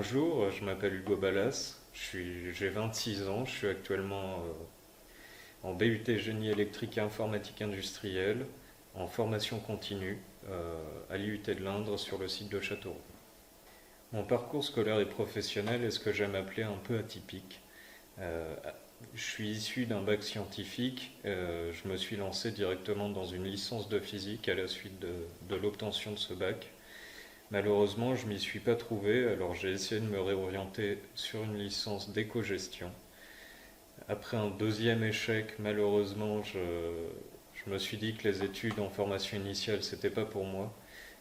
Bonjour, je m'appelle Hugo Ballas, j'ai 26 ans, je suis actuellement en BUT Génie électrique et informatique industrielle, en formation continue à l'IUT de l'Indre sur le site de Châteauroux. Mon parcours scolaire et professionnel est ce que j'aime appeler un peu atypique. Euh, je suis issu d'un bac scientifique, je me suis lancé directement dans une licence de physique à la suite de l'obtention de ce bac. Malheureusement, je m'y suis pas trouvé, alors j'ai essayé de me réorienter sur une licence d'éco-gestion. Après un deuxième échec, malheureusement, je me suis dit que les études en formation initiale, c'était pas pour moi.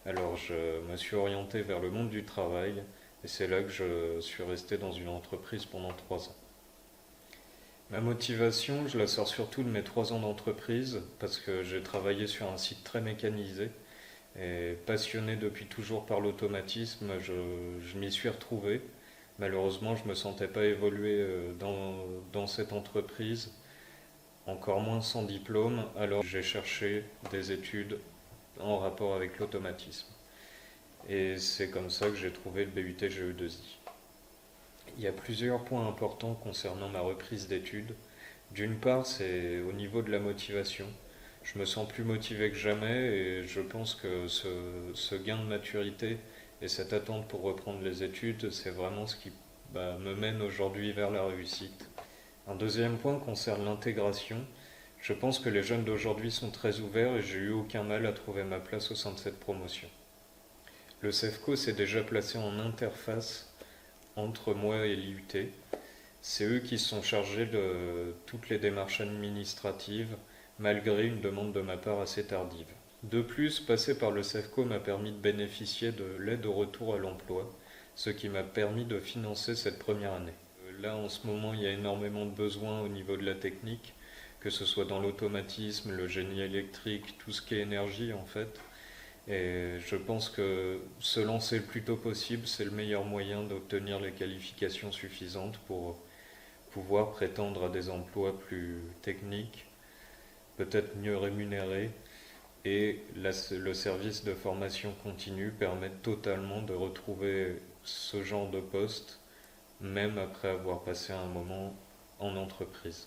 Alors je me suis orienté vers le monde du travail et c'est là que je suis resté dans une entreprise pendant 3 ans. Ma motivation, je la sors surtout de mes 3 ans d'entreprise parce que j'ai travaillé sur un site très mécanisé. Et passionné depuis toujours par l'automatisme, je m'y suis retrouvé. Malheureusement, je ne me sentais pas évoluer dans cette entreprise, encore moins sans diplôme, alors j'ai cherché des études en rapport avec l'automatisme. Et c'est comme ça que j'ai trouvé le BUT GE2I. Il y a plusieurs points importants concernant ma reprise d'études. D'une part, c'est au niveau de la motivation. Je me sens plus motivé que jamais et je pense que ce gain de maturité et cette attente pour reprendre les études, c'est vraiment ce qui me mène aujourd'hui vers la réussite. Un deuxième point concerne l'intégration. Je pense que les jeunes d'aujourd'hui sont très ouverts et j'ai eu aucun mal à trouver ma place au sein de cette promotion. Le CEFCO s'est déjà placé en interface entre moi et l'IUT. C'est eux qui sont chargés de toutes les démarches administratives, malgré une demande de ma part assez tardive. De plus, passer par le CEFCO m'a permis de bénéficier de l'aide au retour à l'emploi, ce qui m'a permis de financer cette première année. Là, en ce moment, il y a énormément de besoins au niveau de la technique, que ce soit dans l'automatisme, le génie électrique, tout ce qui est énergie en fait. Et je pense que se lancer le plus tôt possible, c'est le meilleur moyen d'obtenir les qualifications suffisantes pour pouvoir prétendre à des emplois plus techniques, peut-être mieux rémunérés, et le service de formation continue permet totalement de retrouver ce genre de poste, même après avoir passé un moment en entreprise.